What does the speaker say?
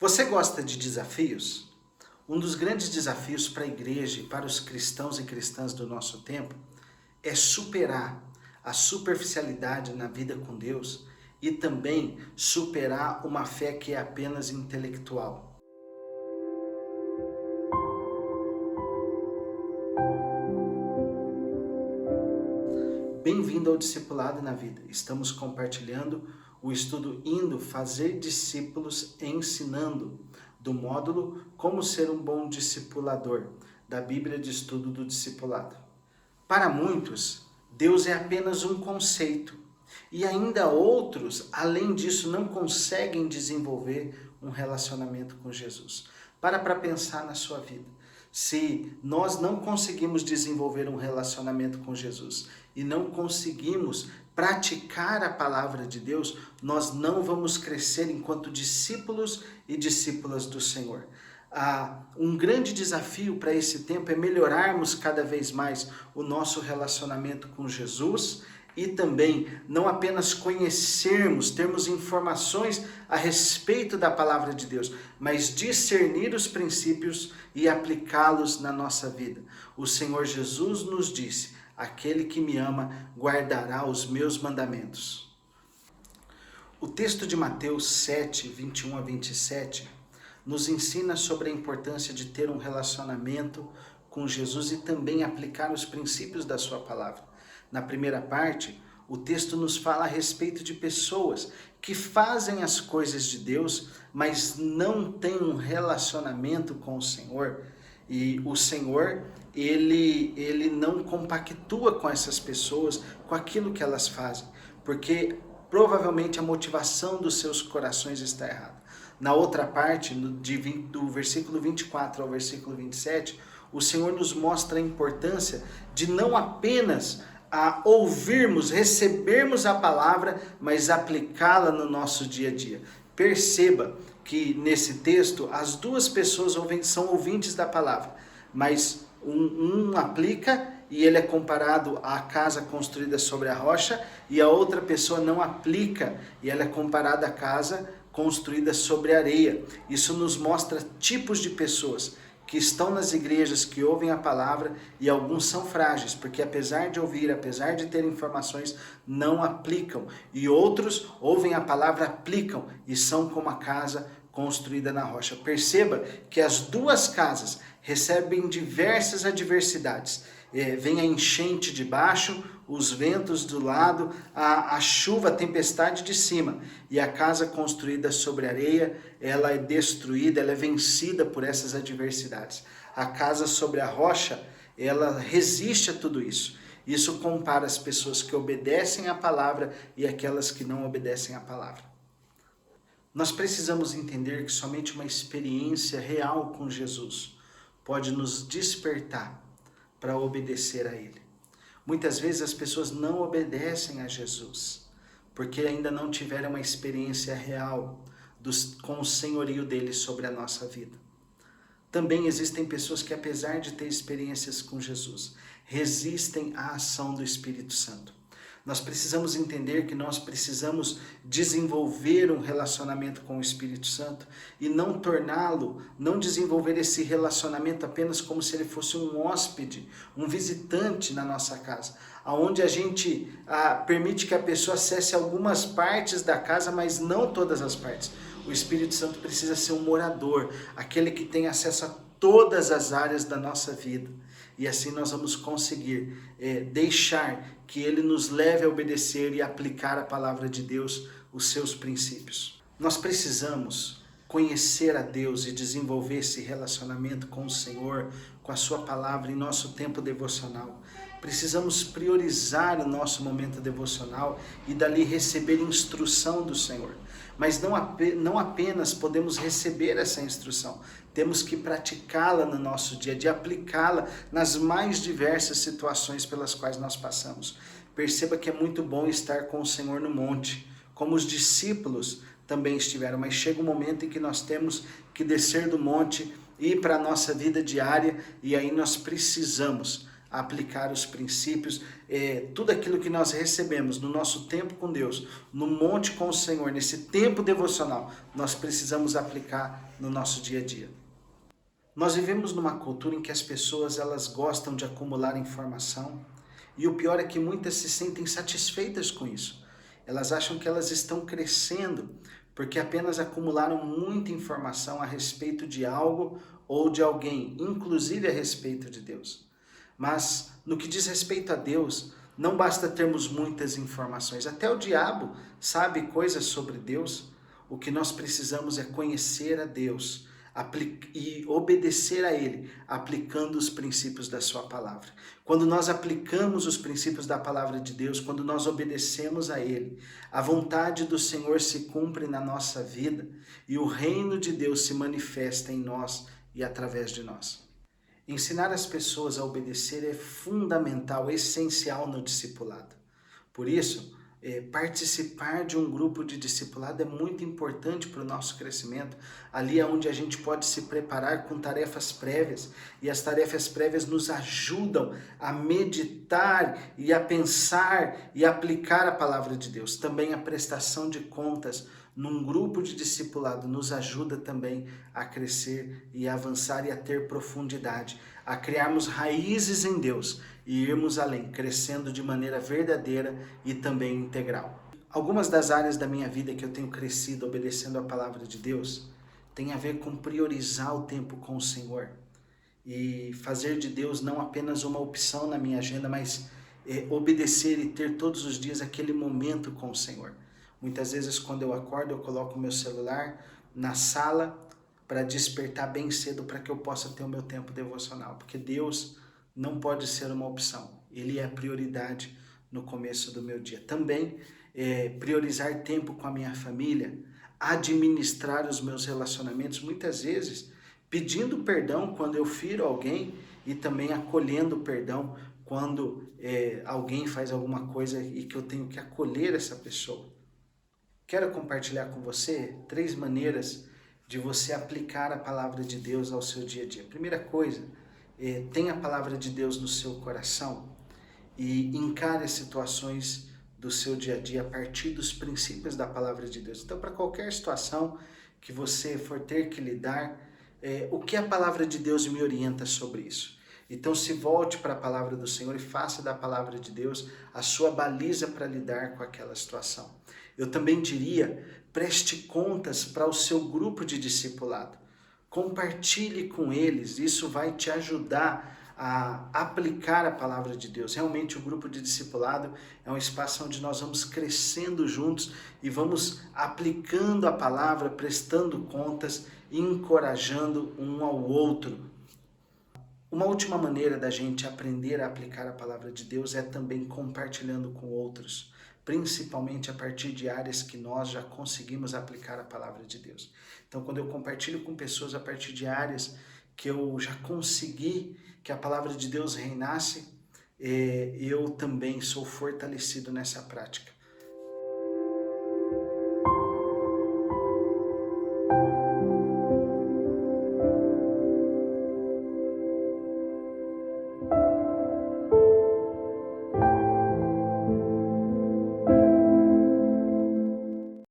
Você gosta de desafios? Um dos grandes desafios para a igreja e para os cristãos e cristãs do nosso tempo é superar a superficialidade na vida com Deus e também superar uma fé que é apenas intelectual. Bem-vindo ao Discipulado na Vida. Estamos compartilhando o estudo Indo Fazer Discípulos Ensinando, do módulo Como Ser um Bom Discipulador, da Bíblia de Estudo do Discipulado. Para muitos, Deus é apenas um conceito, e ainda outros, além disso, não conseguem desenvolver um relacionamento com Jesus. Para pensar na sua vida. Se nós não conseguimos desenvolver um relacionamento com Jesus e não conseguimos praticar a palavra de Deus, nós não vamos crescer enquanto discípulos e discípulas do Senhor. Um grande desafio para esse tempo é melhorarmos cada vez mais o nosso relacionamento com Jesus e também não apenas conhecermos, termos informações a respeito da palavra de Deus, mas discernir os princípios e aplicá-los na nossa vida. O Senhor Jesus nos disse: aquele que me ama guardará os meus mandamentos. O texto de Mateus 7, 21 a 27 nos ensina sobre a importância de ter um relacionamento com Jesus e também aplicar os princípios da sua palavra. Na primeira parte, o texto nos fala a respeito de pessoas que fazem as coisas de Deus, mas não têm um relacionamento com o Senhor. E o Senhor, ele não compactua com essas pessoas, com aquilo que elas fazem, porque provavelmente a motivação dos seus corações está errada. Na outra parte, do versículo 24 ao versículo 27, o Senhor nos mostra a importância de não apenas ouvirmos, recebermos a palavra, mas aplicá-la no nosso dia a dia. Perceba que nesse texto as duas pessoas são ouvintes da palavra, mas um aplica e ele é comparado à casa construída sobre a rocha, e a outra pessoa não aplica e ela é comparada à casa construída sobre a areia. Isso nos mostra tipos de pessoas que estão nas igrejas, que ouvem a palavra, e alguns são frágeis, porque apesar de ouvir, apesar de ter informações, não aplicam. E outros ouvem a palavra, aplicam, e são como a casa construída na rocha. Perceba que as duas casas recebem diversas adversidades. Vem a enchente de baixo, os ventos do lado, a chuva, a tempestade de cima. E a casa construída sobre areia, ela é destruída, ela é vencida por essas adversidades. A casa sobre a rocha, ela resiste a tudo isso. Isso compara as pessoas que obedecem à palavra e aquelas que não obedecem à palavra. Nós precisamos entender que somente uma experiência real com Jesus pode nos despertar para obedecer a Ele. Muitas vezes as pessoas não obedecem a Jesus, porque ainda não tiveram uma experiência real com o senhorio dele sobre a nossa vida. Também existem pessoas que, apesar de ter experiências com Jesus, resistem à ação do Espírito Santo. Nós precisamos entender que nós precisamos desenvolver um relacionamento com o Espírito Santo e não não desenvolver esse relacionamento apenas como se ele fosse um hóspede, um visitante na nossa casa, onde a gente permite que a pessoa acesse algumas partes da casa, mas não todas as partes. O Espírito Santo precisa ser um morador, aquele que tem acesso a todas as áreas da nossa vida. E assim nós vamos conseguir deixar que Ele nos leve a obedecer e aplicar a palavra de Deus, os seus princípios. Nós precisamos conhecer a Deus e desenvolver esse relacionamento com o Senhor, com a sua palavra em nosso tempo devocional. Precisamos priorizar o nosso momento devocional e dali receber instrução do Senhor. Mas não apenas podemos receber essa instrução, temos que praticá-la no nosso dia a dia, aplicá-la nas mais diversas situações pelas quais nós passamos. Perceba que é muito bom estar com o Senhor no monte, como os discípulos também estiveram, mas chega um momento em que nós temos que descer do monte, ir para a nossa vida diária, e aí nós precisamos a aplicar os princípios, tudo aquilo que nós recebemos no nosso tempo com Deus, no monte com o Senhor, nesse tempo devocional, nós precisamos aplicar no nosso dia a dia. Nós vivemos numa cultura em que as pessoas elas gostam de acumular informação e o pior é que muitas se sentem satisfeitas com isso. Elas acham que elas estão crescendo porque apenas acumularam muita informação a respeito de algo ou de alguém, inclusive a respeito de Deus. Mas no que diz respeito a Deus, não basta termos muitas informações. Até o diabo sabe coisas sobre Deus. O que nós precisamos é conhecer a Deus e obedecer a Ele, aplicando os princípios da sua palavra. Quando nós aplicamos os princípios da palavra de Deus, quando nós obedecemos a Ele, a vontade do Senhor se cumpre na nossa vida e o reino de Deus se manifesta em nós e através de nós. Ensinar as pessoas a obedecer é fundamental, essencial no discipulado. Por isso, participar de um grupo de discipulado é muito importante para o nosso crescimento. Ali é onde a gente pode se preparar com tarefas prévias, e as tarefas prévias nos ajudam a meditar e a pensar e aplicar a palavra de Deus. Também a prestação de contas num grupo de discipulado nos ajuda também a crescer e avançar e a ter profundidade, a criarmos raízes em Deus e irmos além, crescendo de maneira verdadeira e também integral. Algumas das áreas da minha vida que eu tenho crescido obedecendo a palavra de Deus tem a ver com priorizar o tempo com o Senhor e fazer de Deus não apenas uma opção na minha agenda, mas obedecer e ter todos os dias aquele momento com o Senhor. Muitas vezes quando eu acordo eu coloco o meu celular na sala para despertar bem cedo para que eu possa ter o meu tempo devocional, porque Deus não pode ser uma opção, Ele é a prioridade no começo do meu dia. Também priorizar tempo com a minha família, administrar os meus relacionamentos, muitas vezes pedindo perdão quando eu firo alguém e também acolhendo perdão quando alguém faz alguma coisa e que eu tenho que acolher essa pessoa. Quero compartilhar com você 3 maneiras de você aplicar a palavra de Deus ao seu dia a dia. Primeira coisa, tenha a palavra de Deus no seu coração e encare as situações do seu dia a dia a partir dos princípios da palavra de Deus. Então, para qualquer situação que você for ter que lidar, o que a palavra de Deus me orienta sobre isso? Então, se volte para a palavra do Senhor e faça da palavra de Deus a sua baliza para lidar com aquela situação. Eu também diria, preste contas para o seu grupo de discipulado. Compartilhe com eles, isso vai te ajudar a aplicar a palavra de Deus. Realmente o grupo de discipulado é um espaço onde nós vamos crescendo juntos e vamos aplicando a palavra, prestando contas e encorajando um ao outro. Uma última maneira da gente aprender a aplicar a palavra de Deus é também compartilhando com outros, principalmente a partir de áreas que nós já conseguimos aplicar a palavra de Deus. Então, quando eu compartilho com pessoas a partir de áreas que eu já consegui que a palavra de Deus reinasse, eu também sou fortalecido nessa prática.